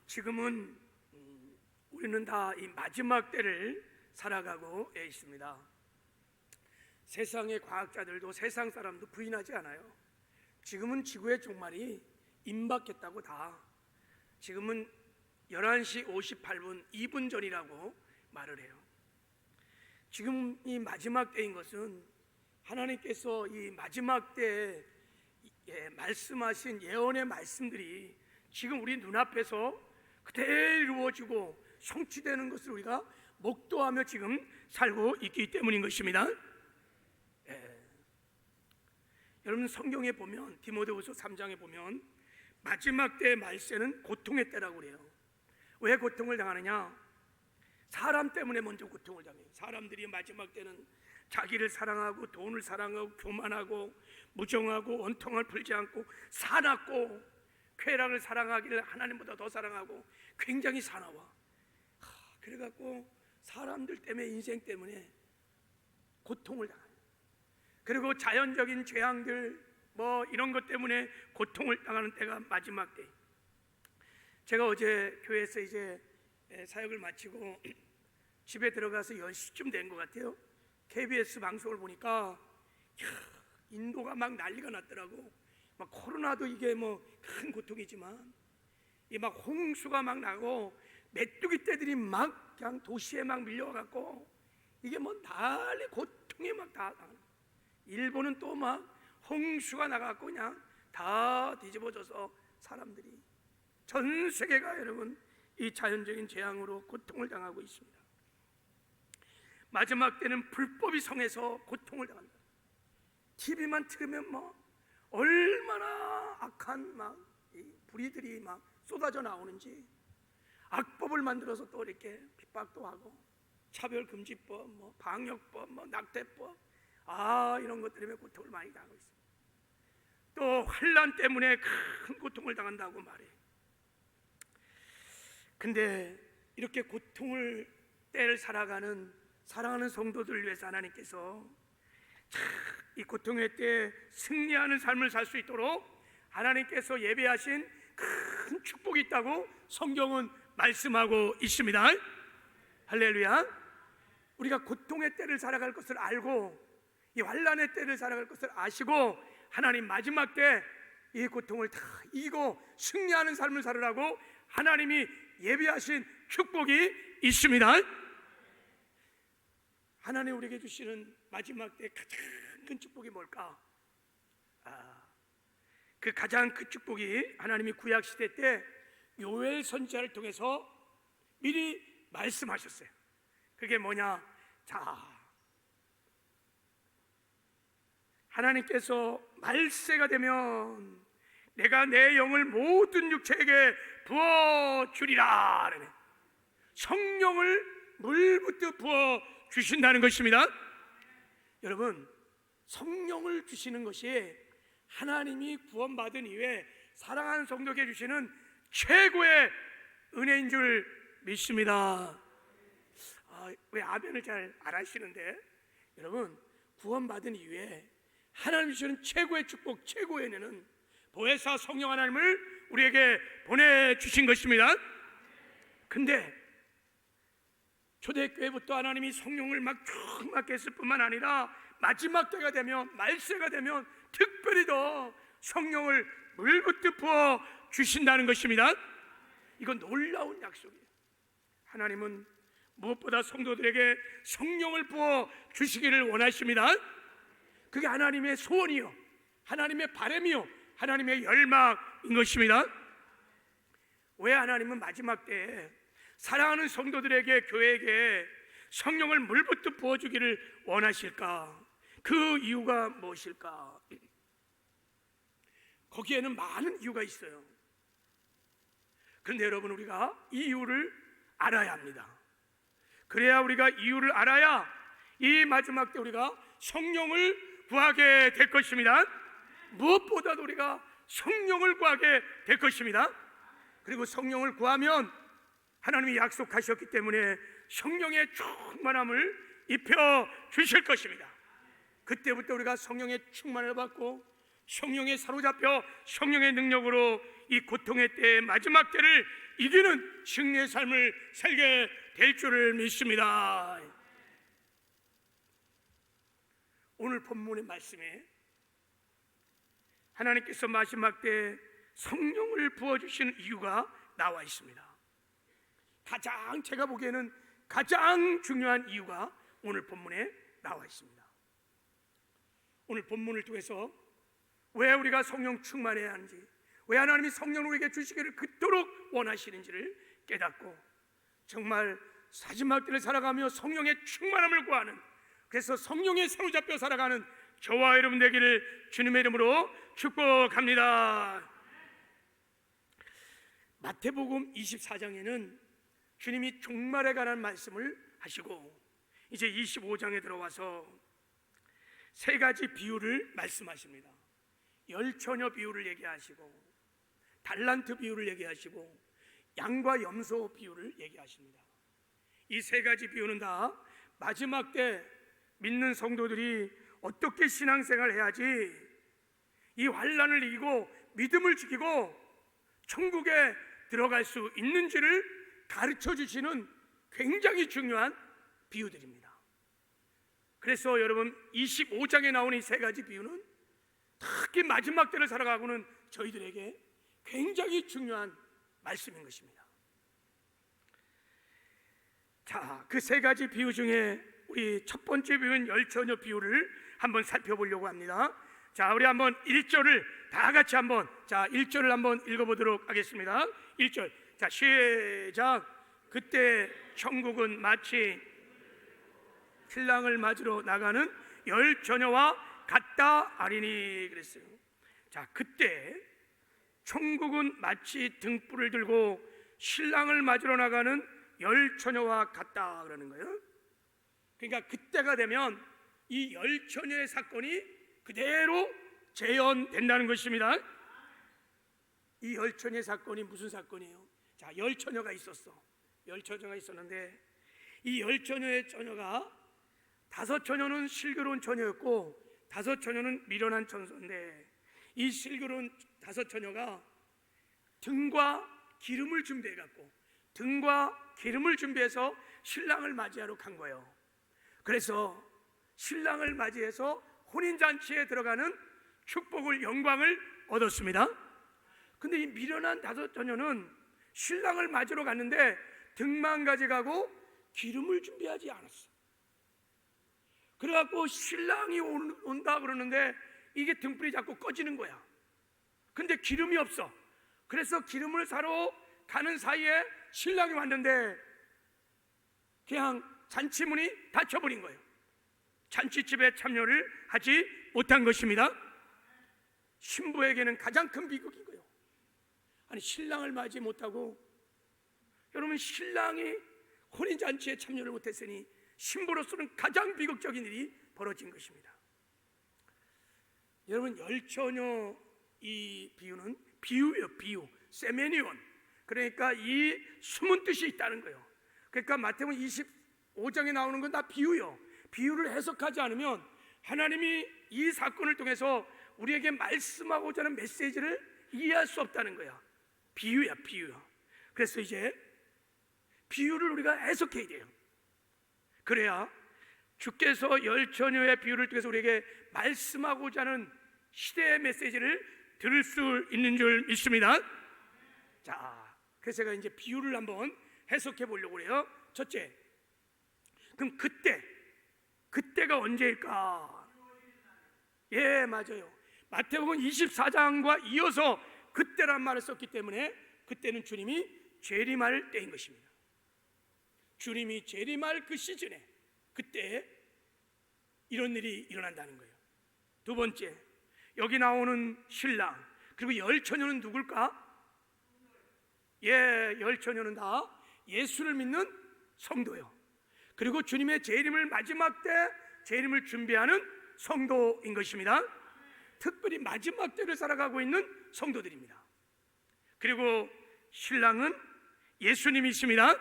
지금은 우리는 다 이 마지막 때를 살아가고 있습니다. 세상의 과학자들도 세상 사람도 부인하지 않아요. 지금은 지구의 종말이 임박했다고 다. 지금은 11시 58분 2분 전이라고 말을 해요. 지금 이 마지막 때인 것은 하나님께서 이 마지막 때에 말씀하신 예언의 말씀들이 지금 우리 눈앞에서 그대로 이루어지고 성취되는 것을 우리가 목도하며 지금 살고 있기 때문인 것입니다. 여러분, 성경에 보면 디모데후서 3장에 보면 마지막 때의 말세는 고통의 때라고 그래요. 왜 고통을 당하느냐? 사람 때문에 먼저 고통을 당해요. 사람들이 마지막 때는 자기를 사랑하고 돈을 사랑하고 교만하고 무정하고 원통을 풀지 않고 사납고 쾌락을 사랑하기를 하나님보다 더 사랑하고 굉장히 사나워. 그래갖고 사람들 때문에, 인생 때문에 고통을 당해요. 그리고 자연적인 재앙들 뭐 이런 것 때문에 고통을 당하는 때가 마지막 때. 제가 어제 교회에서 이제 사역을 마치고 집에 들어가서 10시쯤 된 것 같아요. KBS 방송을 보니까 인도가 막 난리가 났더라고. 막 코로나도 이게 뭐 큰 고통이지만 이 막 홍수가 막 나고 메뚜기 떼들이 막 그냥 도시에 막 밀려와갖고 이게 뭐 난리 고통이 막 다. 일본은 또 막 홍수가 나갖고 그냥 다 뒤집어져서 사람들이 전 세계가 여러분 이 자연적인 재앙으로 고통을 당하고 있습니다. 마지막 때는 불법이 성해서 고통을 당한다. TV만 틀으면 뭐 얼마나 악한 막 불의들이 막 쏟아져 나오는지, 악법을 만들어서 또 이렇게 핍박도 하고 차별금지법, 뭐 방역법, 뭐 낙태법, 이런 것 때문에 고통을 많이 당하고 있습니다. 또 환난 때문에 큰 고통을 당한다고 말해. 근데 이렇게 고통을 때를 살아가는 사랑하는 성도들을 위해서 하나님께서 이 고통의 때에 승리하는 삶을 살 수 있도록 하나님께서 예배하신 큰 축복이 있다고 성경은 말씀하고 있습니다. 할렐루야. 우리가 고통의 때를 살아갈 것을 알고 이 환난의 때를 살아갈 것을 아시고 하나님 마지막 때 이 고통을 다 이기고 승리하는 삶을 살으라고 하나님이 예비하신 축복이 있습니다. 하나님 우리에게 주시는 마지막 때 가장 큰 축복이 뭘까? 그 가장 큰 축복이 하나님이 구약 시대 때 요엘 선지자를 통해서 미리 말씀하셨어요. 그게 뭐냐? 하나님께서 말세가 되면 내가 내 영을 모든 육체에게 부어주리라. 성령을 물부터 부어 주신다는 것입니다. 여러분, 성령을 주시는 것이 하나님이 구원받은 이후에 사랑하는 성도에게 주시는 최고의 은혜인 줄 믿습니다. 왜 아멘을 잘 안 하시는데? 여러분, 구원받은 이후에 하나님 주시는 최고의 축복, 최고의 은혜는 보혜사 성령 하나님을 우리에게 보내주신 것입니다. 근데 초대교회부터 하나님이 성령을 막 충만케 했을 뿐만 아니라 마지막 때가 되면, 말세가 되면 특별히 더 성령을 물붓듯 부어 주신다는 것입니다. 이건 놀라운 약속이에요. 하나님은 무엇보다 성도들에게 성령을 부어 주시기를 원하십니다. 그게 하나님의 소원이요, 하나님의 바람이요, 하나님의 열망인 것입니다. 왜 하나님은 마지막 때에 사랑하는 성도들에게, 교회에게 성령을 물붓듯 부어주기를 원하실까? 그 이유가 무엇일까? 거기에는 많은 이유가 있어요. 그런데 여러분, 우리가 이 이유를 알아야 합니다. 그래야 우리가 이유를 알아야 이 마지막 때 우리가 성령을 구하게 될 것입니다. 무엇보다도 우리가 성령을 구하게 될 것입니다. 그리고 성령을 구하면 하나님이 약속하셨기 때문에 성령의 충만함을 입혀 주실 것입니다. 그때부터 우리가 성령의 충만을 받고 성령에 사로잡혀 성령의 능력으로 이 고통의 때, 마지막 때를 이기는 승리의 삶을 살게 될 줄을 믿습니다. 오늘 본문의 말씀에 하나님께서 마지막 때 성령을 부어주시는 이유가 나와 있습니다. 제가 보기에는 가장 중요한 이유가 오늘 본문에 나와 있습니다. 오늘 본문을 통해서 왜 우리가 성령 충만해야 하는지, 왜 하나님이 성령을 우리에게 주시기를 그토록 원하시는지를 깨닫고 정말 마지막 때를 살아가며 성령의 충만함을 구하는, 그래서 성령에 사로잡혀 살아가는 저와 여러분 되기를 주님의 이름으로 축복합니다. 마태복음 24장에는 주님이 종말에 관한 말씀을 하시고 이제 25장에 들어와서 세 가지 비유를 말씀하십니다. 열처녀 비유를 얘기하시고 달란트 비유를 얘기하시고 양과 염소 비유를 얘기하십니다. 이 세 가지 비유는 다 마지막 때 믿는 성도들이 어떻게 신앙생활을 해야지 이 환난을 이기고 믿음을 지키고 천국에 들어갈 수 있는지를 가르쳐 주시는 굉장히 중요한 비유들입니다. 그래서 여러분 25장에 나오는 이 세 가지 비유는 특히 마지막 때를 살아가고는 저희들에게 굉장히 중요한 말씀인 것입니다. 자, 그 세 가지 비유 중에 우리 첫 번째 비유는 열처녀 비유를 한번 살펴보려고 합니다. 자, 우리 한번 1절을 다 같이 한번 1절을 한번 읽어보도록 하겠습니다. 1절, 자 시작. 그때 천국은 마치 신랑을 맞으러 나가는 열처녀와 같다 하리니 그랬어요. 자, 그때 천국은 마치 등불을 들고 신랑을 맞으러 나가는 열처녀와 같다 그러는 거예요. 그러니까 그때가 되면 이 열처녀의 사건이 그대로 재현된다는 것입니다. 이 열처녀의 사건이 무슨 사건이에요? 자, 열처녀가 있었는데 이 열처녀의 처녀가 5처녀는 실교로운 처녀였고 5처녀는 미련한 처녀인데 이 실교로운 5처녀가 등과 기름을 준비해서 신랑을 맞이하러 간 거예요. 그래서 신랑을 맞이해서 혼인잔치에 들어가는 축복을, 영광을 얻었습니다. 근데 이 미련한 5처녀는 신랑을 맞으러 갔는데 등만 가져가고 기름을 준비하지 않았어. 그래갖고 신랑이 온다 그러는데 이게 등불이 자꾸 꺼지는 거야. 근데 기름이 없어. 그래서 기름을 사러 가는 사이에 신랑이 왔는데 그냥 잔치문이 닫혀버린 거예요. 잔치집에 참여를 하지 못한 것입니다. 신부에게는 가장 큰 비극인 거예요. 아니, 신랑을 맞이 못하고, 여러분, 신랑이 혼인잔치에 참여를 못했으니 신부로서는 가장 비극적인 일이 벌어진 것입니다. 여러분, 열처녀 이 비유는 비유예요. 비유, 세메니온. 그러니까 이 숨은 뜻이 있다는 거예요. 그러니까 마태복음 25장에 나오는 건 다 비유예요. 비유를 해석하지 않으면 하나님이 이 사건을 통해서 우리에게 말씀하고자 하는 메시지를 이해할 수 없다는 거야. 비유야, 비유야. 그래서 이제 비유를 우리가 해석해야 돼요. 그래야 주께서 열처녀의 비유를 통해서 우리에게 말씀하고자 하는 시대의 메시지를 들을 수 있는 줄 믿습니다. 자, 그래서 제가 이제 비유를 한번 해석해 보려고 해요. 첫째, 그럼 그때가 언제일까? 예, 맞아요. 마태복음 24장과 이어서 그때란 말을 썼기 때문에 그때는 주님이 재림할 때인 것입니다. 주님이 재림할 그 시즌에 그때 이런 일이 일어난다는 거예요. 두 번째, 여기 나오는 신랑 그리고 열처녀는 누굴까? 예, 열처녀는 다 예수를 믿는 성도요. 그리고 주님의 재림을 마지막 때 재림을 준비하는 성도인 것입니다. 특별히 마지막 때를 살아가고 있는 성도들입니다. 그리고 신랑은 예수님이십니다.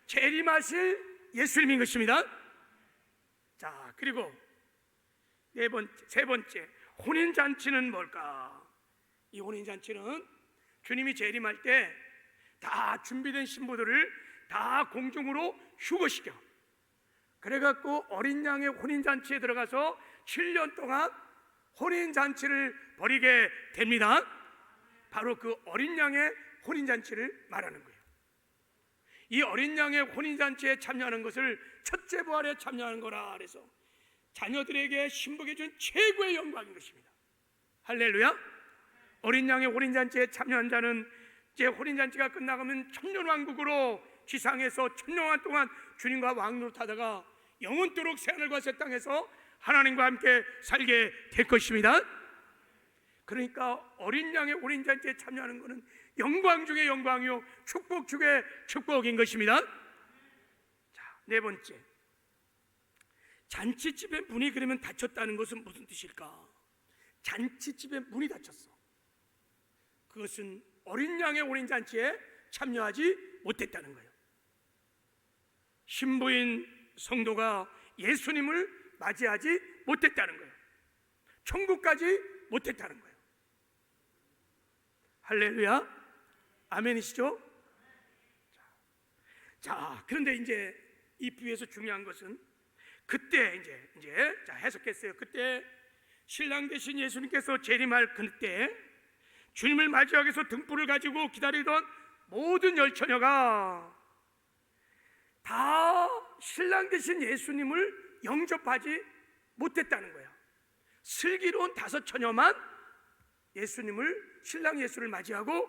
재림하실 예수님인 것입니다. 자, 그리고 세 번째, 혼인잔치는 뭘까? 이 혼인잔치는 주님이 재림할 때 다 준비된 신부들을 다 공중으로 휴거시켜. 그래갖고 어린 양의 혼인잔치에 들어가서 7년 동안 혼인잔치를 벌이게 됩니다. 바로 그 어린 양의 혼인잔치를 말하는 거예요. 이 어린 양의 혼인잔치에 참여하는 것을 첫째 부활에 참여하는 거라 그래서 자녀들에게 신부에게 준 최고의 영광인 것입니다. 할렐루야. 어린 양의 혼인잔치에 참여한 자는 이제 혼인잔치가 끝나가면 천년왕국으로 지상에서 천년왕 동안 주님과 왕노릇하다가 영원토록 새하늘과 새 땅에서 하나님과 함께 살게 될 것입니다. 그러니까 어린 양의 혼인잔치에 참여하는 것은 영광 중의 영광이요 축복 중의 축복인 것입니다. 자, 네 번째, 잔치집의 문이 그러면 닫혔다는 것은 무슨 뜻일까? 잔치집의 문이 닫혔어. 그것은 어린 양의 혼인잔치에 참여하지 못했다는 거예요. 신부인 성도가 예수님을 맞이하지 못했다는 거예요. 천국까지 못했다는 거예요. 할렐루야. 아멘이시죠? 자, 그런데 이제 이 비유에서 중요한 것은 그때 이제 해석했어요. 그때 신랑 되신 예수님께서 재림할 그때 주님을 맞이하기 위해서 등불을 가지고 기다리던 모든 열처녀가 다 신랑 되신 예수님을 영접하지 못했다는 거야. 슬기로운 5처녀만 예수님을, 신랑 예수를 맞이하고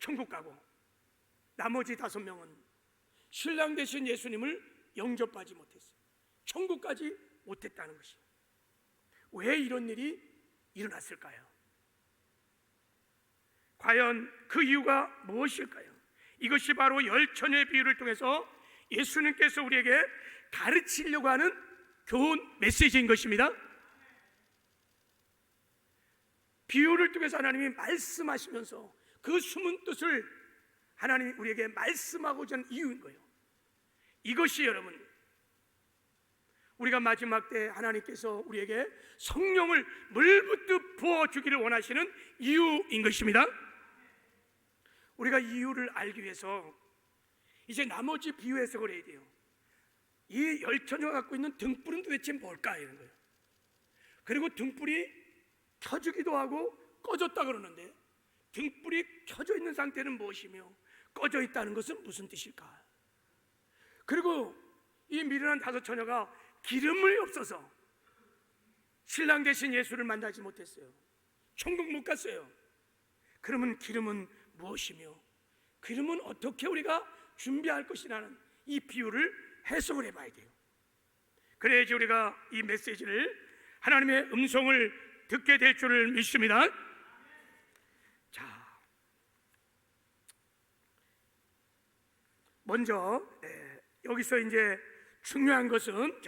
천국 가고, 나머지 5명은 신랑 되신 예수님을 영접하지 못했어요. 천국까지 못했다는 것이에요. 왜 이런 일이 일어났을까요? 과연 그 이유가 무엇일까요? 이것이 바로 열처녀의 비유를 통해서 예수님께서 우리에게 가르치려고 하는 교훈 메시지인 것입니다. 비유를 통해서 하나님이 말씀하시면서 그 숨은 뜻을 하나님이 우리에게 말씀하고자 하는 이유인 거예요. 이것이 여러분, 우리가 마지막 때 하나님께서 우리에게 성령을 물붓듯 부어주기를 원하시는 이유인 것입니다. 우리가 이유를 알기 위해서 이제 나머지 비유 해석을 해야 돼요. 이 열처녀가 갖고 있는 등불은 도대체 뭘까 이런 거예요. 그리고 등불이 켜지기도 하고 꺼졌다 그러는데 등불이 켜져 있는 상태는 무엇이며 꺼져 있다는 것은 무슨 뜻일까? 그리고 이 미련한 5처녀가 기름이 없어서 신랑 되신 예수를 만나지 못했어요. 천국 못 갔어요. 그러면 기름은 무엇이며 기름은 어떻게 우리가 준비할 것이라는 이 비유를 해석을 해봐야 돼요. 그래야지 우리가 이 메시지를, 하나님의 음성을 듣게 될 줄을 믿습니다. 자, 먼저 여기서 이제 중요한 것은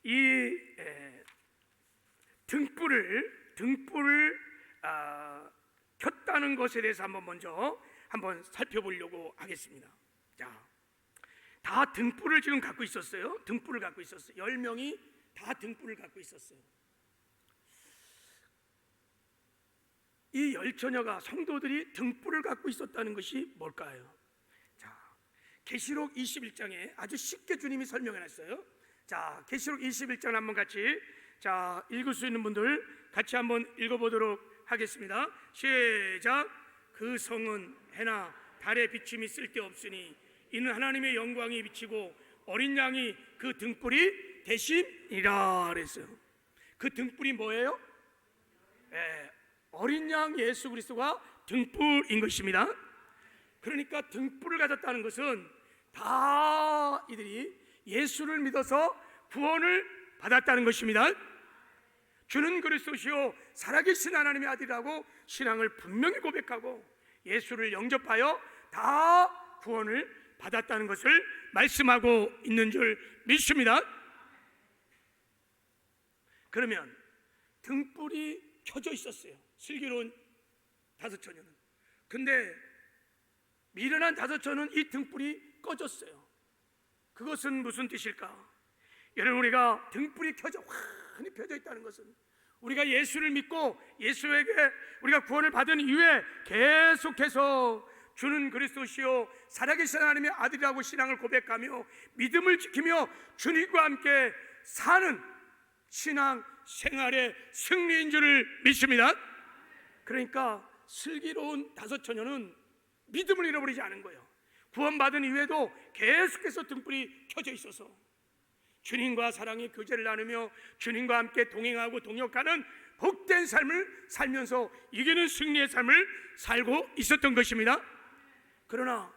이 등불을 켰다는 것에 대해서 한번 살펴보려고 하겠습니다. 자, 다 등불을 지금 갖고 있었어요. 등불을 갖고 있었어요. 10명이 다 등불을 갖고 있었어요. 이 열처녀가, 성도들이 등불을 갖고 있었다는 것이 뭘까요? 자, 계시록 21장에 아주 쉽게 주님이 설명해 놨어요. 자, 계시록 21장 한번 같이 읽을 수 있는 분들 같이 한번 읽어보도록 하겠습니다. 시작. 그 성은 해나 달의 비침이 쓸데없으니 이는 하나님의 영광이 비치고 어린 양이 그 등불이 되심이라 그랬어요. 그 등불이 뭐예요? 어린 양 예수 그리스도가 등불인 것입니다. 그러니까 등불을 가졌다는 것은 다 이들이 예수를 믿어서 구원을 받았다는 것입니다. 주는 그리스도시요 살아계신 하나님의 아들이라고 신앙을 분명히 고백하고 예수를 영접하여 다 구원을 받았다는 것을 말씀하고 있는 줄 믿습니다. 그러면 등불이 켜져 있었어요. 슬기로운 5처녀는. 근데 미련한 5처녀는 이 등불이 꺼졌어요. 그것은 무슨 뜻일까? 여러분, 우리가 등불이 켜져 환히 펴져 있다는 것은 우리가 예수를 믿고 예수에게 우리가 구원을 받은 이후에 계속해서 주는 그리스도시요 살아계신 하나님의 아들이라고 신앙을 고백하며 믿음을 지키며 주님과 함께 사는 신앙 생활의 승리인 줄을 믿습니다. 그러니까 슬기로운 다섯 처녀는 믿음을 잃어버리지 않은 거예요. 구원받은 이후에도 계속해서 등불이 켜져 있어서 주님과 사랑의 교제를 나누며 주님과 함께 동행하고 동역하는 복된 삶을 살면서 이기는 승리의 삶을 살고 있었던 것입니다. 그러나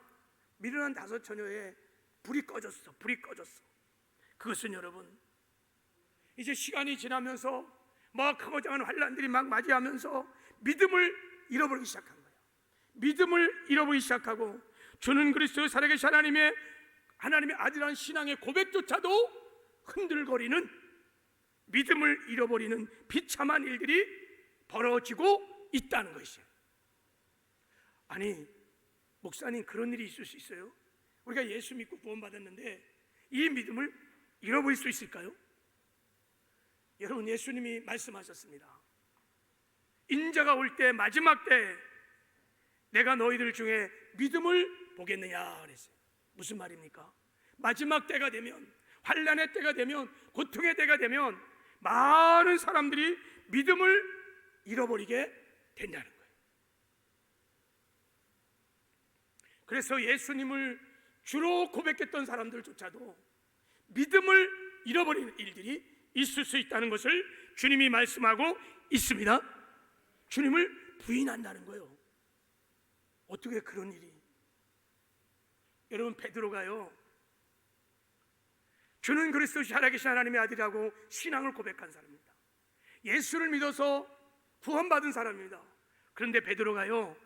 미련한 다섯 처녀의 불이 꺼졌어. 그것은 여러분, 이제 시간이 지나면서 막 크고 작은 환난들이 막 맞이하면서 믿음을 잃어버리기 시작한 거예요. 믿음을 잃어버리기 시작하고 주는 그리스도 살아계신 하나님의 아들이라는 신앙의 고백조차도 흔들거리는, 믿음을 잃어버리는 비참한 일들이 벌어지고 있다는 것이에요. 아니, 목사님, 그런 일이 있을 수 있어요? 우리가 예수 믿고 구원받았는데 이 믿음을 잃어버릴 수 있을까요? 여러분, 예수님이 말씀하셨습니다. 인자가 올 때, 마지막 때 내가 너희들 중에 믿음을 보겠느냐 그랬어요. 무슨 말입니까? 마지막 때가 되면, 환난의 때가 되면, 고통의 때가 되면 많은 사람들이 믿음을 잃어버리게 된다는 거예요. 그래서 예수님을 주로 고백했던 사람들조차도 믿음을 잃어버리는 일들이 있을 수 있다는 것을 주님이 말씀하고 있습니다. 주님을 부인한다는 거예요. 어떻게 그런 일이? 여러분, 베드로가요, 주는 그리스도 살아계신 하나님의 아들이라고 신앙을 고백한 사람입니다. 예수를 믿어서 구원받은 사람입니다. 그런데 베드로가요,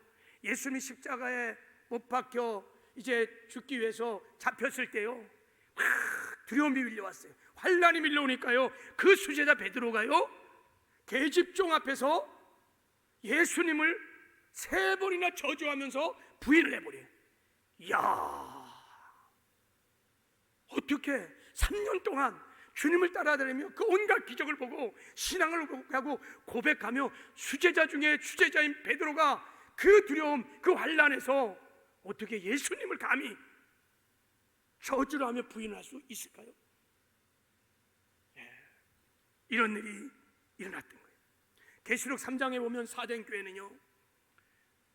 예수님이 십자가에 못 박혀 이제 죽기 위해서 잡혔을 때요, 두려움이 밀려왔어요. 환난이 밀려오니까요, 그 수제자 베드로가요, 계집종 앞에서 예수님을 3번이나 저주하면서 부인을 해버려요. 이야, 어떻게 3년 동안 주님을 따라다니며 그 온갖 기적을 보고 신앙을 하고 고백하며 수제자 중에 수제자인 베드로가 그 두려움, 그 환난에서 어떻게 예수님을 감히 저주를 하며 부인할 수 있을까요? 이런 일이 일어났던 거예요. 계시록 3장에 보면 사도행 교회는요,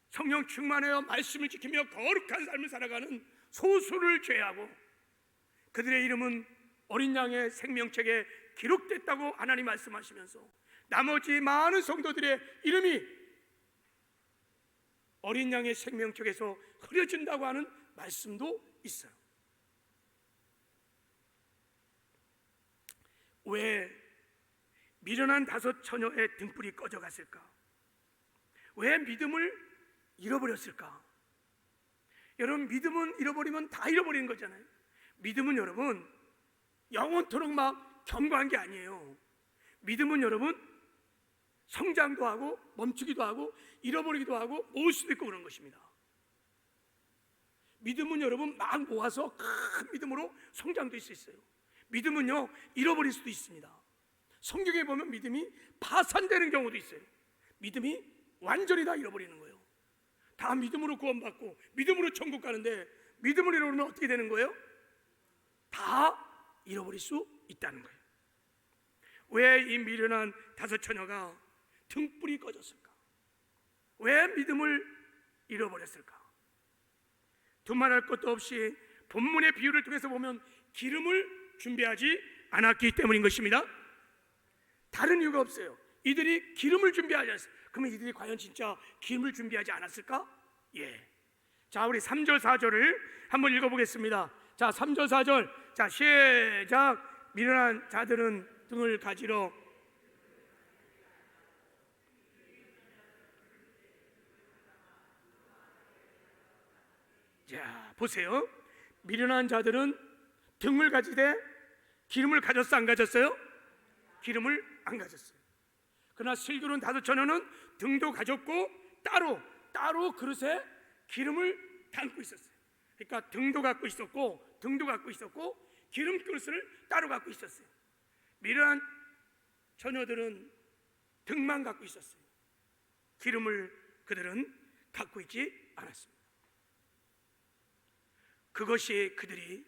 성령 충만하여 말씀을 지키며 거룩한 삶을 살아가는 소수를 제외하고 그들의 이름은 어린 양의 생명책에 기록됐다고 하나님 말씀하시면서 나머지 많은 성도들의 이름이 어린 양의 생명책에서 흐려진다고 하는 말씀도 있어요. 왜 미련한 다섯 처녀의 등불이 꺼져갔을까? 왜 믿음을 잃어버렸을까? 여러분, 믿음은 잃어버리면 다 잃어버리는 거잖아요. 믿음은 여러분 영원토록 막 견고한 게 아니에요. 믿음은 여러분 성장도 하고 멈추기도 하고 잃어버리기도 하고 모을 수도 있고 그런 것입니다. 믿음은 여러분 막 모아서 큰 믿음으로 성장될 수 있어요. 믿음은요 잃어버릴 수도 있습니다. 성경에 보면 믿음이 파산되는 경우도 있어요. 믿음이 완전히 다 잃어버리는 거예요. 다 믿음으로 구원받고 믿음으로 천국 가는데 믿음을 잃어버리면 어떻게 되는 거예요? 다 잃어버릴 수 있다는 거예요. 왜 이 미련한 다섯 처녀가 등불이 꺼졌을까? 왜 믿음을 잃어버렸을까? 두말할 것도 없이 본문의 비유를 통해서 보면 기름을 준비하지 않았기 때문인 것입니다. 다른 이유가 없어요. 이들이 기름을 준비하지 않았어요. 그러면 이들이 과연 진짜 기름을 준비하지 않았을까? 예. 자, 우리 3절 4절을 한번 읽어보겠습니다. 자, 3절 4절. 자, 시작. 미련한 자들은 등을 가지러 자, 보세요. 미련한 자들은 등을 가지되 기름을 가졌어, 안 가졌어요? 기름을 안 가졌어요. 그러나 슬기로운 다섯 처녀는 등도 가졌고 따로 그릇에 기름을 담고 있었어요. 그러니까 등도 갖고 있었고 기름 그릇을 따로 갖고 있었어요. 미련한 처녀들은 등만 갖고 있었어요. 기름을 그들은 갖고 있지 않았습니다. 그것이 그들이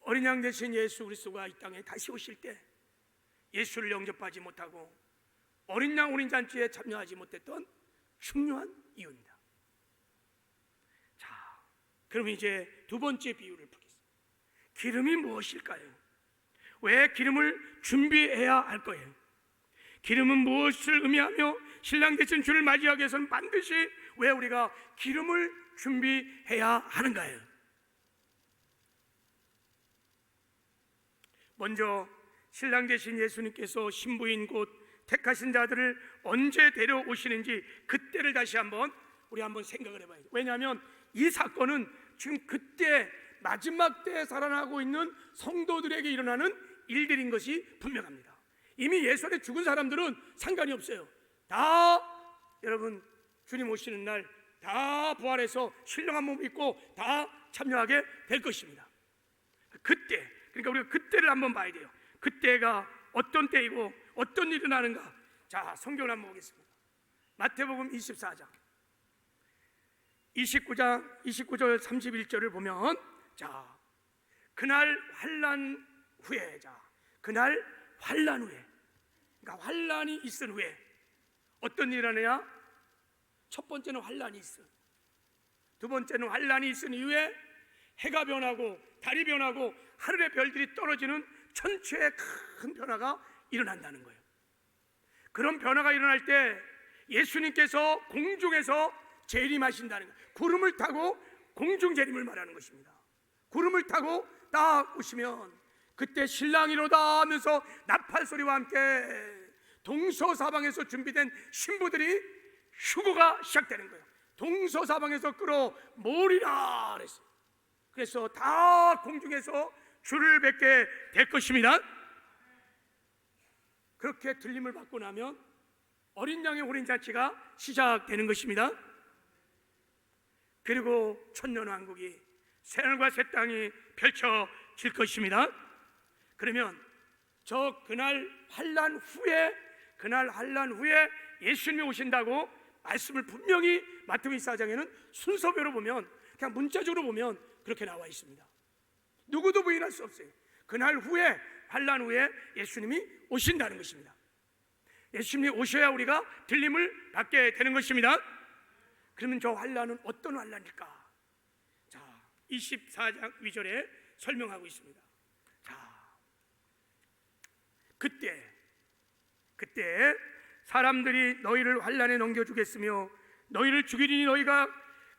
어린 양 대신 예수 그리스도가 이 땅에 다시 오실 때 예수를 영접하지 못하고 어린 양 혼인 잔치에 참여하지 못했던 중요한 이유입니다. 자, 그럼 이제 두 번째 비유를 풀겠습니다. 기름이 무엇일까요? 왜 기름을 준비해야 할 거예요? 기름은 무엇을 의미하며 신랑 되신 주를 맞이하기 위해서는 반드시 왜 우리가 기름을 준비해야 하는가요? 먼저 신랑 되신 예수님께서 신부인 곧 택하신 자들을 언제 데려오시는지 그때를 다시 한번 우리 한번 생각을 해봐야 돼요. 왜냐하면 이 사건은 지금 그때 마지막 때에 살아나고 있는 성도들에게 일어나는 일들인 것이 분명합니다. 이미 예수 안에 죽은 사람들은 상관이 없어요. 다 여러분 주님 오시는 날 다 부활해서 신령한 몸 입고 다 참여하게 될 것입니다. 그때, 그러니까 우리가 그때를 한번 봐야 돼요. 그때가 어떤 때이고 어떤 일이 나는가. 자, 성경을 한번 보겠습니다. 마태복음 24장 29절 31절을 보면, 자, 그날 환난 후에, 자, 그날 환난 후에, 그러니까 환난이 있은 후에 어떤 일이 나느냐? 첫 번째는 환난이 있어. 두 번째는 환난이 있은 이후에 해가 변하고 달이 변하고 하늘의 별들이 떨어지는 천체의 큰 변화가 일어난다는 거예요. 그런 변화가 일어날 때 예수님께서 공중에서 재림하신다는 거예요. 구름을 타고 공중 재림을 말하는 것입니다. 구름을 타고 딱 오시면 그때 신랑이로다 하면서 나팔 소리와 함께 동서사방에서 준비된 신부들이 휴거가 시작되는 거예요. 동서사방에서 끌어모으리라 그랬어요. 그래서 다 공중에서 주를 뵙게 될 것입니다. 그렇게 들림을 받고 나면 어린 양의 혼인 잔치가 시작되는 것입니다. 그리고 천년왕국이 새하늘과 새 땅이 펼쳐질 것입니다. 그러면 저 그날 환난 후에 예수님이 오신다고 말씀을 분명히 마태복음 24장에는 순서별로 보면, 그냥 문자적으로 보면 그렇게 나와 있습니다. 누구도 부인할 수 없어요. 그날 후에, 환난 후에 예수님이 오신다는 것입니다. 예수님이 오셔야 우리가 들림을 받게 되는 것입니다. 그러면 저 환난은 어떤 환난일까? 자, 24장 2절에 설명하고 있습니다. 자, 그때 사람들이 너희를 환난에 넘겨주겠으며 너희를 죽이리니 너희가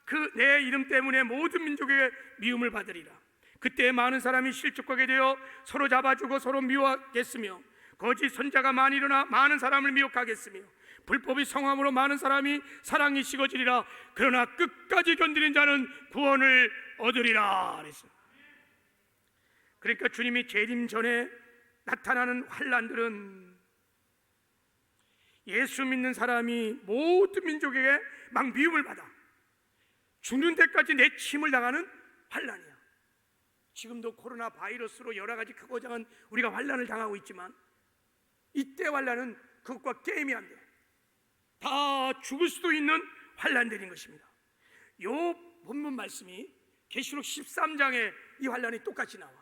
그 내 이름 때문에 모든 민족에게 미움을 받으리라. 그때 많은 사람이 실족하게 되어 서로 잡아주고 서로 미워하겠으며 거짓 선자가 많이 일어나 많은 사람을 미혹하겠으며 불법의 성함으로 많은 사람이 사랑이 식어지리라. 그러나 끝까지 견디는 자는 구원을 얻으리라 그랬어요. 그러니까 주님이 재림 전에 나타나는 환난들은 예수 믿는 사람이 모든 민족에게 막 미움을 받아 죽는 데까지 내침을 당하는 환난이야. 지금도 코로나 바이러스로 여러 가지 크고 작은 우리가 환난을 당하고 있지만 이때 환난은 그것과 게임이 안 돼. 다 죽을 수도 있는 환난들인 것입니다. 요 본문 말씀이 계시록 13장에 이 환난이 똑같이 나와.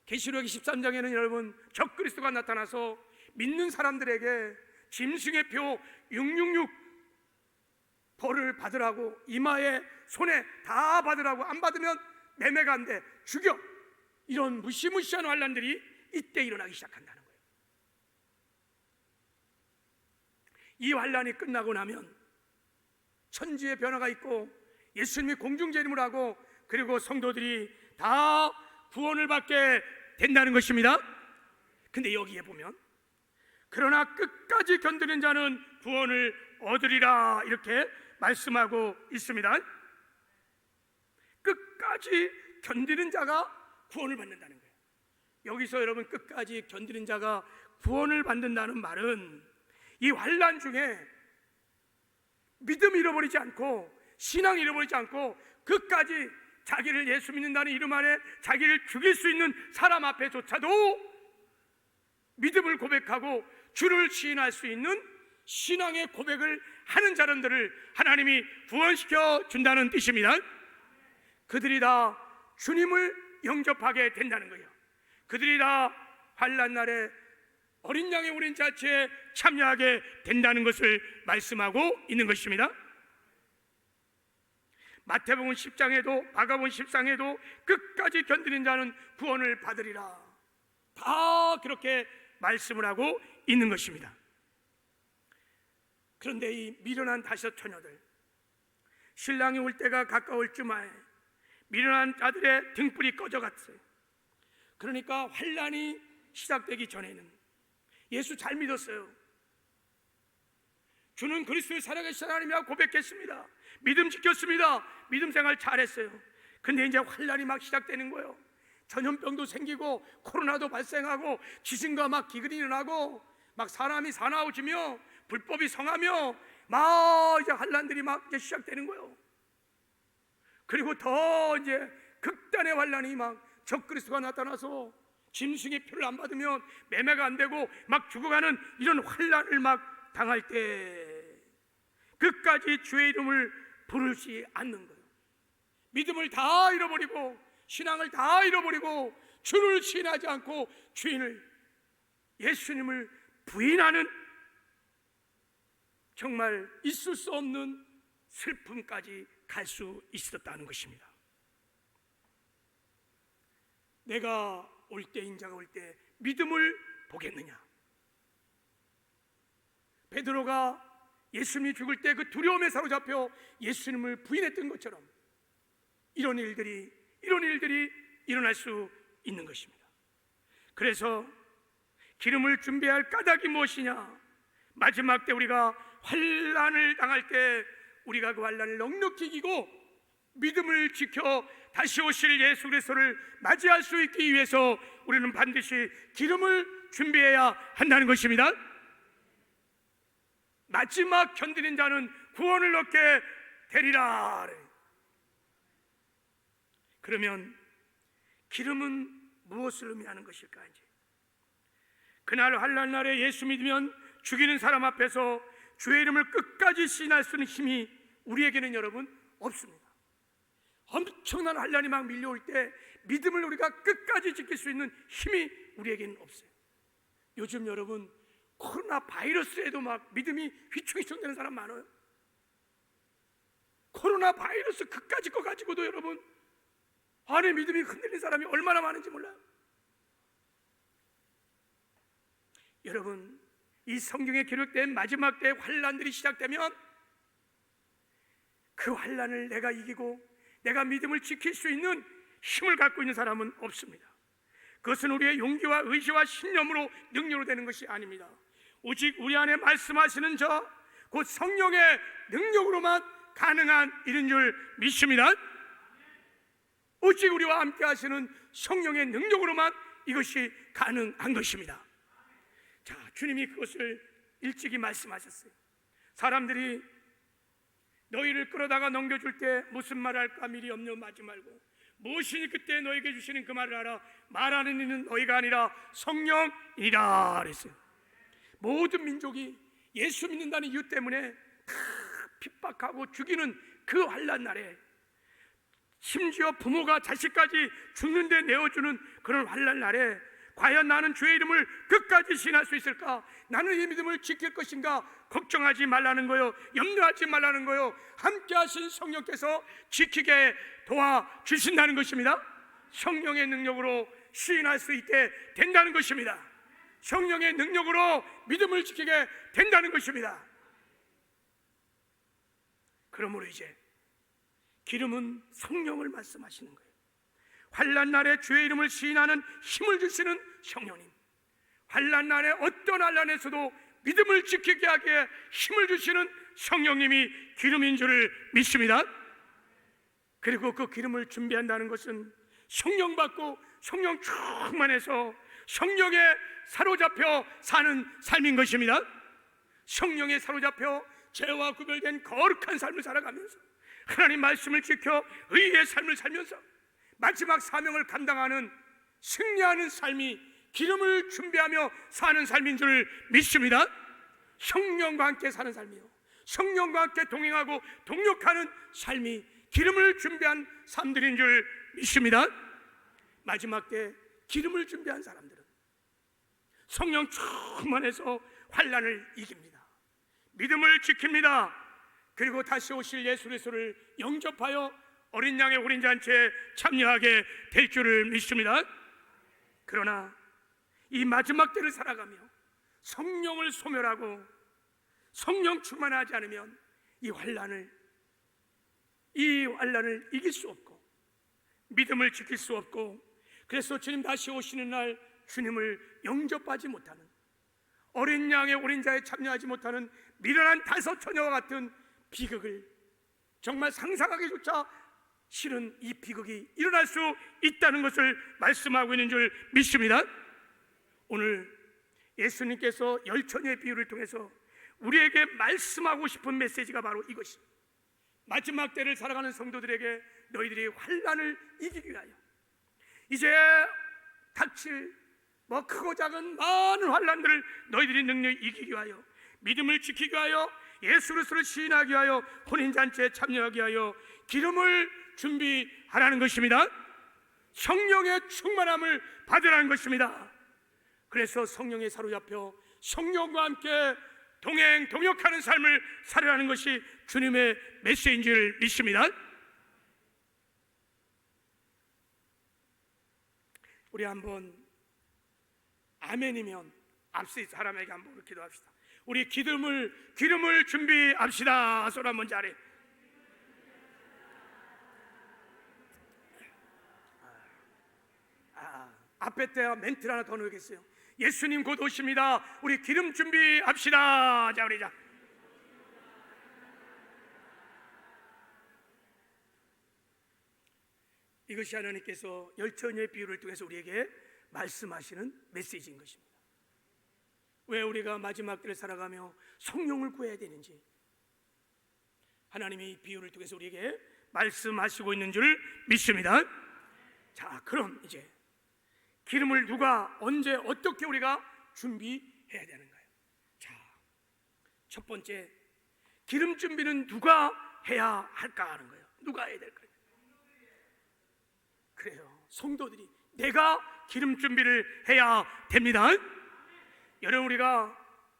계시록 13장에는 여러분 적그리스도가 나타나서 믿는 사람들에게 짐승의 표 666 벌을 받으라고, 이마에 손에 다 받으라고, 안 받으면 매매가 안 돼, 죽여, 이런 무시무시한 환난들이 이때 일어나기 시작한다는 거예요. 이 환난이 끝나고 나면 천지의 변화가 있고 예수님이 공중재림을 하고 그리고 성도들이 다 구원을 받게 된다는 것입니다. 근데 여기에 보면 그러나 끝까지 견디는 자는 구원을 얻으리라 이렇게 말씀하고 있습니다. 끝까지 견디는 자가 구원을 받는다는 거예요. 여기서 여러분 끝까지 견디는 자가 구원을 받는다는 말은 이 환난 중에 믿음 잃어버리지 않고 신앙 잃어버리지 않고 끝까지 자기를 예수 믿는다는 이름 아래 자기를 죽일 수 있는 사람 앞에조차도 믿음을 고백하고 주를 시인할 수 있는 신앙의 고백을 하는 자들을 하나님이 구원시켜 준다는 뜻입니다. 그들이 다 주님을 영접하게 된다는 거예요. 그들이 다 환난 날에 어린 양의 우린 자체에 참여하게 된다는 것을 말씀하고 있는 것입니다. 마태복음 10장에도 마가복음 10장에도 끝까지 견디는 자는 구원을 받으리라, 다 그렇게 말씀을 하고 있는 것입니다. 그런데 이 미련한 다섯 처녀들, 신랑이 올 때가 가까울 즈음에 미련한 자들의 등불이 꺼져갔어요. 그러니까 환난이 시작되기 전에는 예수 잘 믿었어요. 주는 그리스도의 살아계신 하나님이라고 고백했습니다. 믿음 지켰습니다. 믿음 생활 잘했어요. 근데 이제 환난이 막 시작되는 거예요. 전염병도 생기고 코로나도 발생하고 지진과 막 기근이 일어나고 막 사람이 사나워지며 불법이 성하며 막 이제 환난들이 막 이제 시작되는 거예요. 그리고 더 이제 극단의 환난이 막 적그리스도가 나타나서 짐승의 표를 안 받으면 매매가 안 되고 막 죽어가는 이런 환난을 막 당할 때 끝까지 주의 이름을 부르지 않는 거예요. 믿음을 다 잃어버리고 신앙을 다 잃어버리고 주를 신하지 않고 주인을 예수님을 부인하는 정말 있을 수 없는 슬픔까지 갈 수 있었다는 것입니다. 내가 올 때, 인자가 올 때 믿음을 보겠느냐? 베드로가 예수님이 죽을 때 그 두려움에 사로잡혀 예수님을 부인했던 것처럼 이런 일들이 일어날 수 있는 것입니다. 그래서 기름을 준비할 까닭이 무엇이냐? 마지막 때 우리가 환난을 당할 때 우리가 그 환난을 넉넉히 이기고 믿음을 지켜 다시 오실 예수 그리스도를 맞이할 수 있기 위해서 우리는 반드시 기름을 준비해야 한다는 것입니다. 마지막 견디는 자는 구원을 얻게 되리라. 그러면 기름은 무엇을 의미하는 것일까? 이제 그날 환난 날에 예수 믿으면 죽이는 사람 앞에서 주의 이름을 끝까지 시인할 수 있는 힘이 우리에게는 여러분 없습니다. 엄청난 환난이 막 밀려올 때 믿음을 우리가 끝까지 지킬 수 있는 힘이 우리에게는 없어요. 요즘 여러분 코로나 바이러스에도 막 믿음이 휘청휘청되는 사람 많아요. 코로나 바이러스 그까짓 거 가지고도 여러분 안에 믿음이 흔들린 사람이 얼마나 많은지 몰라요. 여러분, 이 성경에 기록된 마지막 때의 환난들이 시작되면 그 환난을 내가 이기고 내가 믿음을 지킬 수 있는 힘을 갖고 있는 사람은 없습니다. 그것은 우리의 용기와 의지와 신념으로 능력으로 되는 것이 아닙니다. 오직 우리 안에 말씀하시는 저 곧 성령의 능력으로만 가능한 일인 줄 믿습니다. 오직 우리와 함께 하시는 성령의 능력으로만 이것이 가능한 것입니다. 자, 주님이 그것을 일찍이 말씀하셨어요. 사람들이 너희를 끌어다가 넘겨줄 때 무슨 말 할까 미리 염려하지 말고 무엇이니 그때 너에게 주시는 그 말을 알아. 말하는 이는 너희가 아니라 성령이라 그랬어요. 모든 민족이 예수 믿는다는 이유 때문에 다 핍박하고 죽이는 그 환난 날에 심지어 부모가 자식까지 죽는 데 내어주는 그런 환난 날에 과연 나는 주의 이름을 끝까지 신할 수 있을까? 나는 이 믿음을 지킬 것인가? 걱정하지 말라는 거요, 염려하지 말라는 거요, 함께 하신 성령께서 지키게 도와주신다는 것입니다. 성령의 능력으로 시인할 수 있게 된다는 것입니다. 성령의 능력으로 믿음을 지키게 된다는 것입니다. 그러므로 이제 기름은 성령을 말씀하시는 거예요. 환난 날에 주의 이름을 시인하는 힘을 주시는 성령님, 환난 날에 어떤 환난에서도 믿음을 지키게 하기에 힘을 주시는 성령님이 기름인 줄을 믿습니다. 그리고 그 기름을 준비한다는 것은 성령 받고 성령 충만해서 성령에 사로잡혀 사는 삶인 것입니다. 성령에 사로잡혀 죄와 구별된 거룩한 삶을 살아가면서 하나님 말씀을 지켜 의의 삶을 살면서 마지막 사명을 감당하는 승리하는 삶이 기름을 준비하며 사는 삶인 줄 믿습니다. 성령과 함께 사는 삶이요, 성령과 함께 동행하고 동력하는 삶이 기름을 준비한 사람들인 줄 믿습니다. 마지막 때 기름을 준비한 사람들은 성령 충만해서 환난을 이깁니다. 믿음을 지킵니다. 그리고 다시 오실 예수 그리스도를 영접하여 어린 양의 어린 잔치에 참여하게 될 줄을 믿습니다. 그러나 이 마지막 때를 살아가며 성령을 소멸하고 성령 충만하지 않으면 이 환난을 이길 수 없고 믿음을 지킬 수 없고, 그래서 주님 다시 오시는 날 주님을 영접하지 못하는, 어린 양의 어린 자에 참여하지 못하는 미련한 다섯 처녀와 같은 비극을, 정말 상상하기조차 싫은 이 비극이 일어날 수 있다는 것을 말씀하고 있는 줄 믿습니다. 오늘 예수님께서 열처녀의 비유를 통해서 우리에게 말씀하고 싶은 메시지가 바로 이것입니다. 마지막 때를 살아가는 성도들에게 너희들이 환난을 이기기 위하여, 이제 닥칠 크고 작은 많은 환난들을 너희들이 능력히 이기기 위하여, 믿음을 지키기 위하여, 예수 그리스도를 시인하기 위하여, 혼인잔치에 참여하기 위하여 기름을 준비하라는 것입니다. 성령의 충만함을 받으라는 것입니다. 그래서 성령에 사로잡혀 성령과 함께 동역하는 삶을 살아가는 것이 주님의 메시지인 줄 믿습니다. 우리 한번 아멘이면 앞서 사람에게 한번 기도합시다. 우리 기름을 준비합시다. 소리 한번 잘해. 앞에 때와 멘트를 하나 더 넣겠어요. 예수님 곧 오십니다. 우리 기름 준비합시다. 자, 우리 자. 이것이 하나님께서 열처녀의 비유를 통해서 우리에게 말씀하시는 메시지인 것입니다. 왜 우리가 마지막 때를 살아가며 성령을 구해야 되는지 하나님이 이 비유를 통해서 우리에게 말씀하시고 있는 줄 믿습니다. 자, 그럼 이제 기름을 누가 언제 어떻게 우리가 준비해야 되는가요? 자, 첫 번째, 기름 준비는 누가 해야 할까 하는 거예요. 누가 해야 될까요? 그래요, 성도들이 내가 기름 준비를 해야 됩니다. 여러분, 우리가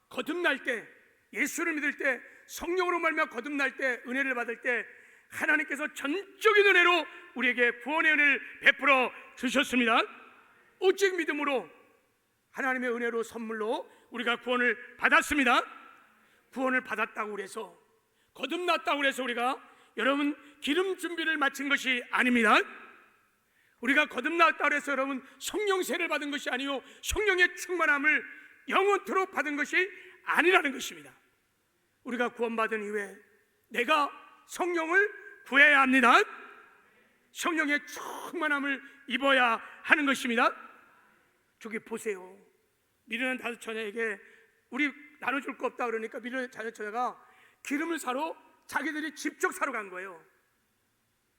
거듭날 때, 예수를 믿을 때, 성령으로 말미암아 거듭날 때, 은혜를 받을 때 하나님께서 전적인 은혜로 우리에게 구원의 은혜를 베풀어 주셨습니다. 오직 믿음으로 하나님의 은혜로 선물로 우리가 구원을 받았습니다. 구원을 받았다고 해서, 거듭났다고 해서 우리가 여러분 기름 준비를 마친 것이 아닙니다. 우리가 거듭났다고 해서 여러분 성령 세례를 받은 것이 아니요, 성령의 충만함을 영원토록 받은 것이 아니라는 것입니다. 우리가 구원받은 이후에 내가 성령을 구해야 합니다. 성령의 충만함을 입어야 하는 것입니다. 저기 보세요, 미련한 다섯 처녀에게 우리 나눠줄 거 없다 그러니까 미련한 다섯 처녀가 기름을 사러 자기들이 직접 사러 간 거예요.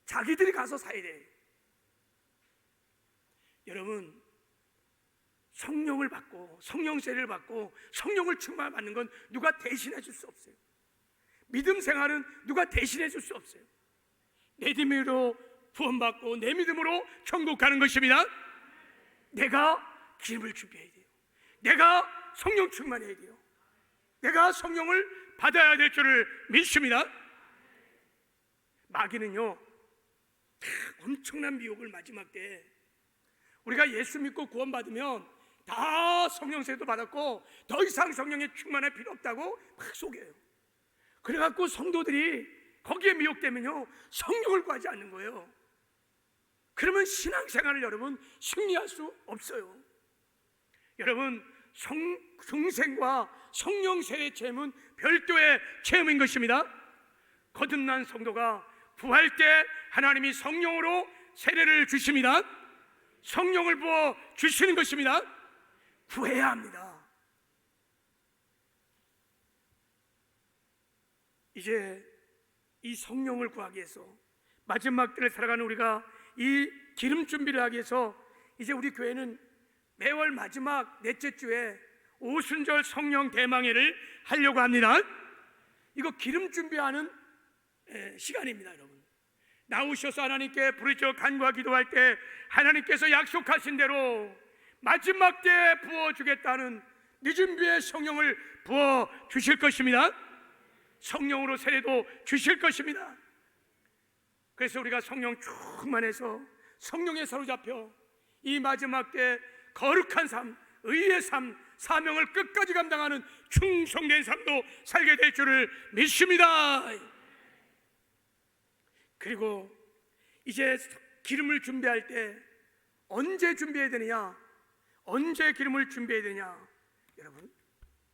자기들이 가서 사야 돼. 여러분, 성령을 받고 성령 세례를 받고 성령을 충만받는 건 누가 대신해 줄 수 없어요. 믿음 생활은 누가 대신해 줄 수 없어요. 내 믿음으로 구원받고 내 믿음으로 천국 가는 것입니다. 내가 기름을 준비해야 돼요. 내가 성령 충만해야 돼요. 내가 성령을 받아야 될 줄을 믿습니다. 마귀는요, 엄청난 미혹을 마지막 때, 우리가 예수 믿고 구원받으면 다 성령세도 받았고 더 이상 성령의 충만할 필요 없다고 막 속여요. 그래갖고 성도들이 거기에 미혹되면요, 성령을 구하지 않는 거예요. 그러면 신앙생활을 여러분 승리할 수 없어요. 여러분, 중생과 성령 세례 체험은 별도의 체험인 것입니다. 거듭난 성도가 부활 때 하나님이 성령으로 세례를 주십니다. 성령을 부어 주시는 것입니다. 구해야 합니다. 이제 이 성령을 구하기 위해서, 마지막 때를 살아가는 우리가 이 기름 준비를 하기 위해서 이제 우리 교회는 매월 마지막 넷째 주에 오순절 성령 대망회를 하려고 합니다. 이거 기름 준비하는 시간입니다. 여러분, 나오셔서 하나님께 부르짖어 간구와 기도할 때 하나님께서 약속하신 대로 마지막 때에 부어주겠다는 늦은 비의 성령을 부어주실 것입니다. 성령으로 세례도 주실 것입니다. 그래서 우리가 성령 충만해서 성령에 사로잡혀 이 마지막 때 거룩한 삶, 의의 삶, 사명을 끝까지 감당하는 충성된 삶도 살게 될 줄을 믿습니다. 그리고 이제 기름을 준비할 때 언제 준비해야 되느냐? 언제 기름을 준비해야 되냐? 여러분,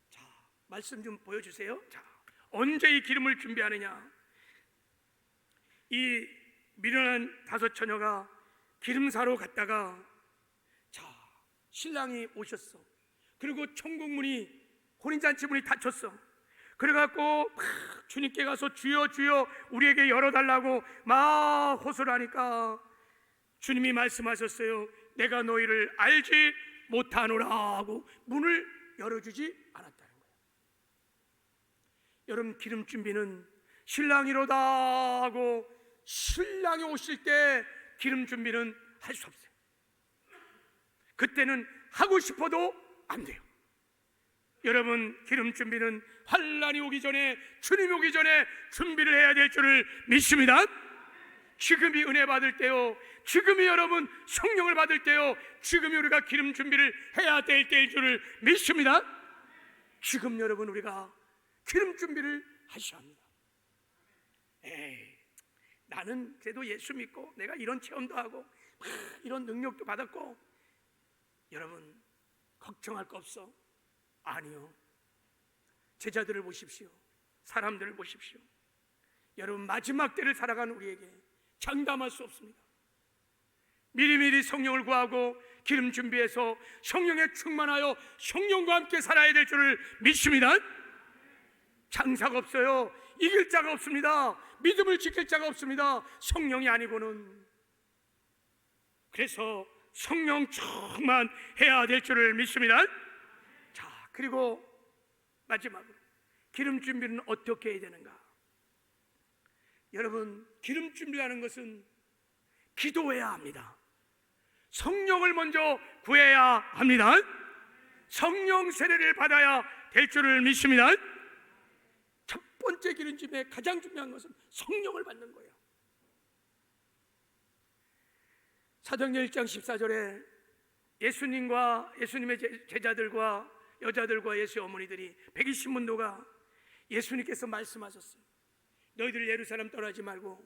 자, 말씀 좀 보여주세요. 자, 언제 이 기름을 준비하느냐? 이 미련한 다섯 처녀가 기름 사러 갔다가, 자, 신랑이 오셨어. 그리고 천국문이, 혼인잔치 문이 닫혔어. 그래갖고 막 주님께 가서 주여 주여 우리에게 열어달라고 막 호소를 하니까 주님이 말씀하셨어요. 내가 너희를 알지 못하노라 하고 문을 열어주지 않았다는 거예요. 여러분, 기름 준비는 신랑이로다 하고 신랑이 오실 때 기름 준비는 할 수 없어요. 그때는 하고 싶어도 안 돼요. 여러분, 기름 준비는 환난이 오기 전에, 주님이 오기 전에 준비를 해야 될 줄을 믿습니다. 지금이 은혜 받을 때요, 지금이 여러분 성령을 받을 때요, 지금이 우리가 기름 준비를 해야 될 때일 줄을 믿습니다. 지금 여러분 우리가 기름 준비를 하셔야 합니다. 나는 그래도 예수 믿고 내가 이런 체험도 하고 이런 능력도 받았고, 여러분 걱정할 거 없어. 아니요. 제자들을 보십시오. 사람들을 보십시오. 여러분, 마지막 때를 살아가는 우리에게 장담할 수 없습니다. 미리미리 성령을 구하고 기름 준비해서 성령에 충만하여 성령과 함께 살아야 될 줄을 믿습니다. 장사가 없어요. 이길 자가 없습니다. 믿음을 지킬 자가 없습니다. 성령이 아니고는. 그래서 성령 충만해야 될 줄을 믿습니다. 자, 그리고 마지막으로 기름 준비는 어떻게 해야 되는가? 여러분, 기름 준비하는 것은 기도해야 합니다. 성령을 먼저 구해야 합니다. 성령 세례를 받아야 될 줄을 믿습니다. 첫 번째 기름 준비에 가장 중요한 것은 성령을 받는 거예요. 사도행전 1장 14절에 예수님과 예수님의 제자들과 여자들과 예수의 어머니들이 120문도가 예수님께서 말씀하셨어요. 너희들 예루살렘 떠나지 말고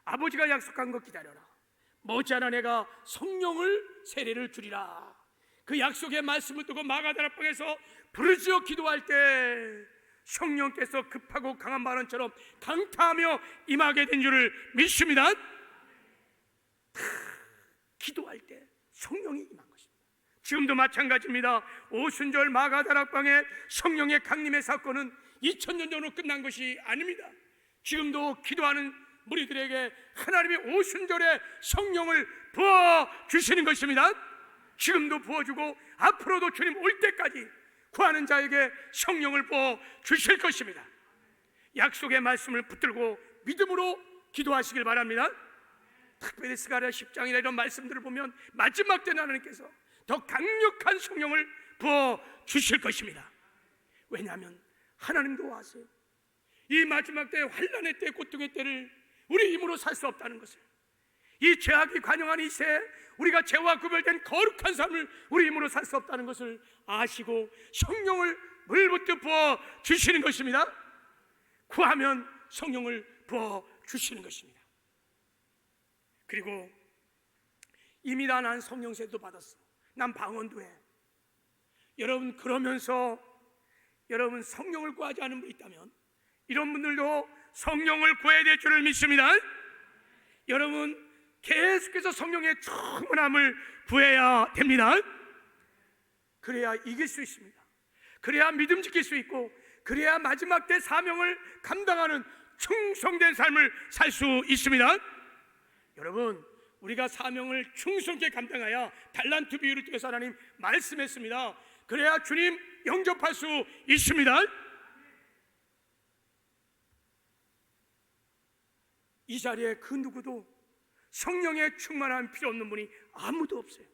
아버지가 약속한 것 기다려라. 머지않아 내가 성령을 세례를 주리라. 그 약속의 말씀을 두고 마가다락방에서 부르짖어 기도할 때 성령께서 급하고 강한 바람처럼 강타하며 임하게 된 줄을 믿습니다. 기도할 때 성령이 임한 것입니다. 지금도 마찬가지입니다. 오순절 마가다락방의 성령의 강림의 사건은 2000년 전으로 끝난 것이 아닙니다. 지금도 기도하는 무리들에게 하나님이 오순절에 성령을 부어주시는 것입니다. 지금도 부어주고 앞으로도 주님 올 때까지 구하는 자에게 성령을 부어주실 것입니다. 약속의 말씀을 붙들고 믿음으로 기도하시길 바랍니다. 특별히 스가랴 10장이나 이런 말씀들을 보면 마지막 때는 하나님께서 더 강력한 성령을 부어주실 것입니다. 왜냐하면 하나님도 아세요. 이 마지막 때, 환난의 때, 고통의 때를 우리 힘으로 살 수 없다는 것을, 이 죄악이 관영한 이 세, 우리가 죄와 구별된 거룩한 삶을 우리 힘으로 살 수 없다는 것을 아시고 성령을 물부터 부어주시는 것입니다. 구하면 성령을 부어주시는 것입니다. 그리고 이미 난 성령 세례도 받았어. 난 방언도 해. 여러분, 그러면서 여러분 성령을 구하지 않은 분 있다면 이런 분들도 성령을 구해야 될 줄을 믿습니다. 여러분, 계속해서 성령의 충만함을 구해야 됩니다. 그래야 이길 수 있습니다. 그래야 믿음 지킬 수 있고, 그래야 마지막 때 사명을 감당하는 충성된 삶을 살 수 있습니다. 여러분, 우리가 사명을 충성케 감당하여 달란트 비유를 통해서 하나님 말씀했습니다. 그래야 주님 영접할 수 있습니다. 이 자리에 그 누구도 성령의 충만함 필요 없는 분이 아무도 없어요.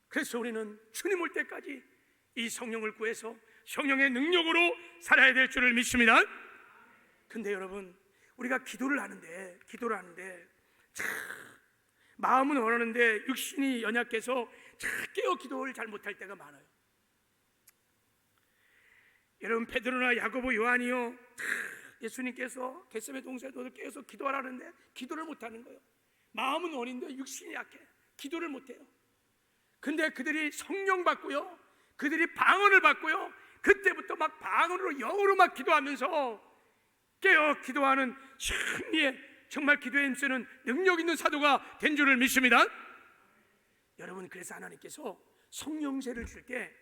그래서 우리는 주님 올 때까지 이 성령을 구해서 성령의 능력으로 살아야 될 줄을 믿습니다. 근데 여러분, 우리가 기도를 하는데 참 마음은 원하는데 육신이 연약해서 깨어 기도를 잘 못할 때가 많아요. 여러분, 베드로나 야고보, 요한이요, 예수님께서 겟세마네 동산에서 깨어서 기도하라는데 기도를 못하는 거예요. 마음은 원인데 육신이 약해, 기도를 못해요. 근데 그들이 성령 받고요, 그들이 방언을 받고요, 그때부터 막 방언으로 영어로 막 기도하면서 깨어 기도하는 승리의 정말 기도에 힘쓰는 능력 있는 사도가 된 줄을 믿습니다. 여러분, 그래서 하나님께서 성령세를 줄 때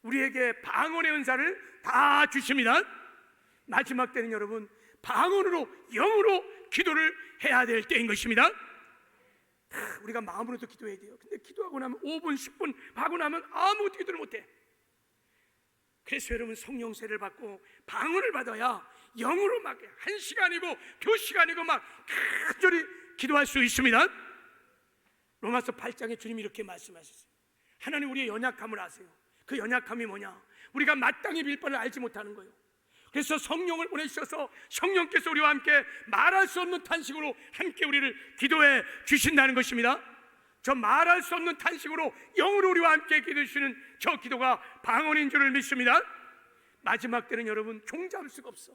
우리에게 방언의 은사를 다 주십니다. 마지막 때는 여러분, 방언으로 영으로 기도를 해야 될 때인 것입니다. 우리가 마음으로도 기도해야 돼요. 근데 기도하고 나면 5분 10분 하고 나면 아무것도 기도를 못해. 그래서 여러분, 성령세를 받고 방언을 받아야 영으로 막 1시간이고 2시간이고 막 간절히 기도할 수 있습니다. 로마서 8장에 주님이 이렇게 말씀하셨어요. 하나님 우리의 연약함을 아세요. 그 연약함이 뭐냐? 우리가 마땅히 빌 바를 알지 못하는 거예요. 그래서 성령을 보내주셔서 성령께서 우리와 함께 말할 수 없는 탄식으로 함께 우리를 기도해 주신다는 것입니다. 저 말할 수 없는 탄식으로 영으로 우리와 함께 기도해 주시는 저 기도가 방언인 줄을 믿습니다. 마지막 때는 여러분, 종잡을 수가 없어.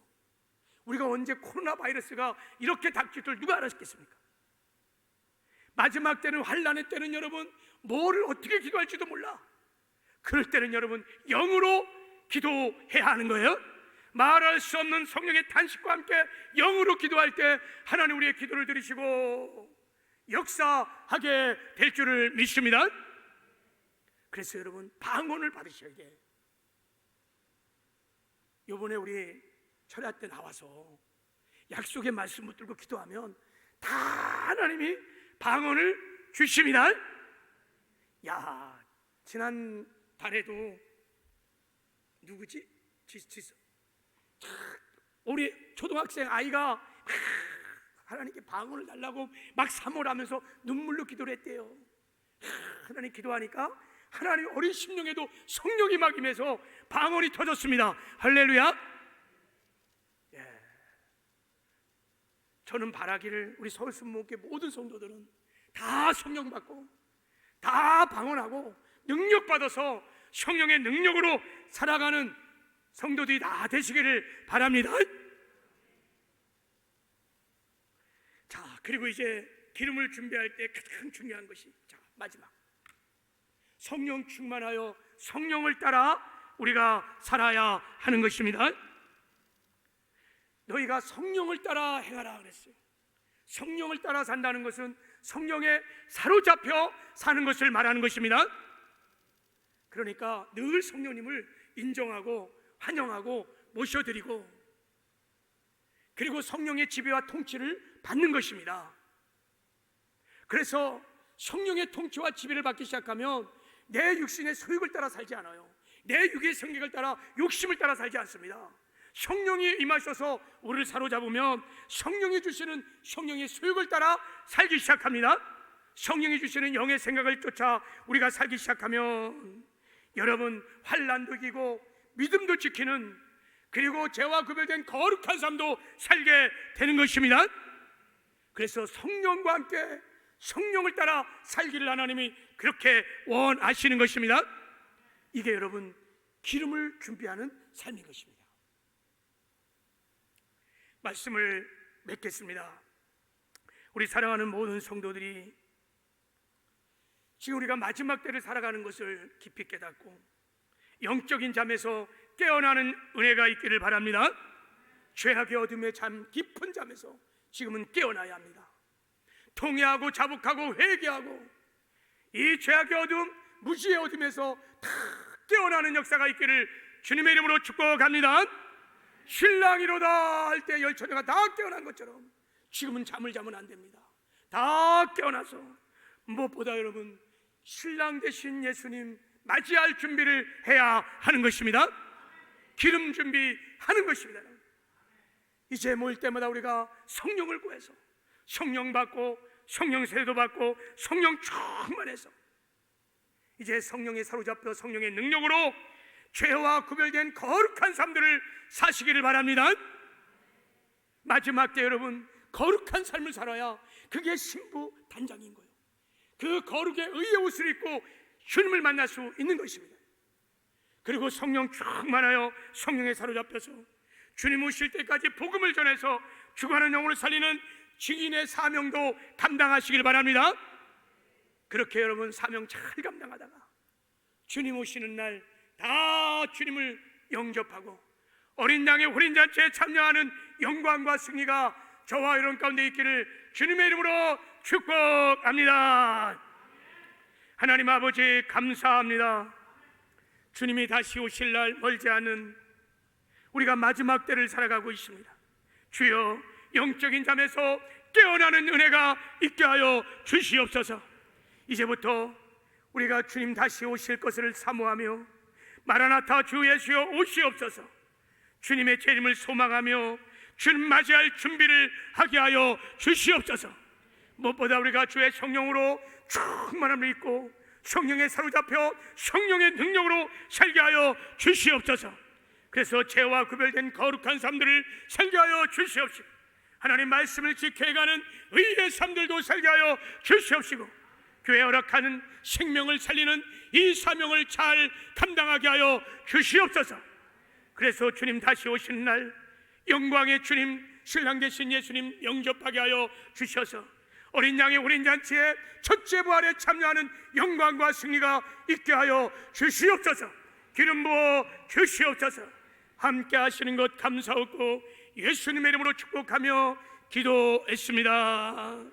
우리가 언제 코로나 바이러스가 이렇게 닥칠 줄 누가 알았겠습니까? 마지막 때는, 환난의 때는 여러분, 뭐를 어떻게 기도할지도 몰라. 그럴 때는 여러분, 영으로 기도해야 하는 거예요. 말할 수 없는 성령의 탄식과 함께 영으로 기도할 때 하나님 우리의 기도를 들으시고 역사하게 될 줄을 믿습니다. 그래서 여러분, 방언을 받으셔야 돼. 이번에 우리 철야 때 나와서 약속의 말씀 붙들고 기도하면 다 하나님이 방언을 주십니다. 야, 지난 달에도 누구지? 우리 초등학생 아이가 하나님께 방언을 달라고 막 사모하면서 눈물로 기도를 했대요. 하나님 기도하니까 하나님 어린 심령에도 성령이 막 임해서 방언이 터졌습니다. 할렐루야. 예. 저는 바라기를 우리 서울순복음교회 모든 성도들은 다 성령 받고 다 방언하고 능력 받아서 성령의 능력으로 살아가는 성도들이 다 되시기를 바랍니다. 자, 그리고 이제 기름을 준비할 때 가장 중요한 것이, 자, 마지막, 성령 충만하여 성령을 따라 우리가 살아야 하는 것입니다. 너희가 성령을 따라 행하라 그랬어요. 성령을 따라 산다는 것은 성령에 사로잡혀 사는 것을 말하는 것입니다. 그러니까 늘 성령님을 인정하고 환영하고 모셔드리고, 그리고 성령의 지배와 통치를 받는 것입니다. 그래서 성령의 통치와 지배를 받기 시작하면 내 육신의 소욕을 따라 살지 않아요. 내 육의 성격을 따라, 욕심을 따라 살지 않습니다. 성령이 임하셔서 우리를 사로잡으면 성령이 주시는 성령의 소욕을 따라 살기 시작합니다. 성령이 주시는 영의 생각을 쫓아 우리가 살기 시작하면 여러분, 환난도 이기고 믿음도 지키는, 그리고 죄와 구별된 거룩한 삶도 살게 되는 것입니다. 그래서 성령과 함께 성령을 따라 살기를 하나님이 그렇게 원하시는 것입니다. 이게 여러분, 기름을 준비하는 삶인 것입니다. 말씀을 맺겠습니다. 우리 사랑하는 모든 성도들이 지금 우리가 마지막 때를 살아가는 것을 깊이 깨닫고 영적인 잠에서 깨어나는 은혜가 있기를 바랍니다. 죄악의 어둠의 잠, 깊은 잠에서 지금은 깨어나야 합니다. 통회하고 자복하고 회개하고 이 죄악의 어둠, 무지의 어둠에서 다 깨어나는 역사가 있기를 주님의 이름으로 축복합니다. 신랑이로다 할 때 열처녀가 다 깨어난 것처럼 지금은 잠을 자면 안 됩니다. 다 깨어나서 무엇보다 여러분 신랑 되신 예수님 맞이할 준비를 해야 하는 것입니다. 기름 준비하는 것입니다. 이제 모일 때마다 우리가 성령을 구해서 성령 받고 성령 세례도 받고 성령 충만해서 이제 성령에 사로잡혀 성령의 능력으로 죄와 구별된 거룩한 삶들을 사시기를 바랍니다. 마지막 때 여러분 거룩한 삶을 살아야 그게 신부 단장인 거예요. 그 거룩의 의의 옷을 입고 주님을 만날 수 있는 것입니다. 그리고 성령 충만하여 성령에 사로잡혀서 주님 오실 때까지 복음을 전해서 죽어가는 영혼을 살리는 증인의 사명도 감당하시길 바랍니다. 그렇게 여러분 사명 잘 감당하다가 주님 오시는 날 다 주님을 영접하고 어린 양의 혼인잔치에 참여하는 영광과 승리가 저와 여러분 가운데 있기를 주님의 이름으로 축복합니다. 하나님 아버지 감사합니다. 주님이 다시 오실 날 멀지 않은 우리가 마지막 때를 살아가고 있습니다. 주여 영적인 잠에서 깨어나는 은혜가 있게 하여 주시옵소서. 이제부터 우리가 주님 다시 오실 것을 사모하며 마라나타 주 예수여 오시옵소서. 주님의 재림을 소망하며 주님 맞이할 준비를 하게 하여 주시옵소서. 무엇보다 우리가 주의 성령으로 충만함을 입고 성령에 사로잡혀 성령의 능력으로 살게 하여 주시옵소서. 그래서 죄와 구별된 거룩한 삶들을 살게 하여 주시옵시고 하나님 말씀을 지켜가는 의의 삶들도 살게 하여 주시옵시고 교회 허락하는 생명을 살리는 이 사명을 잘 감당하게 하여 주시옵소서. 그래서 주님 다시 오시는 날 영광의 주님 신랑 되신 예수님 영접하게 하여 주셔서 어린 양의 혼인잔치에 첫째 부활에 참여하는 영광과 승리가 있게 하여 주시옵소서. 기름 부어 주시옵소서. 함께 하시는 것 감사하고 예수님의 이름으로 축복하며 기도했습니다.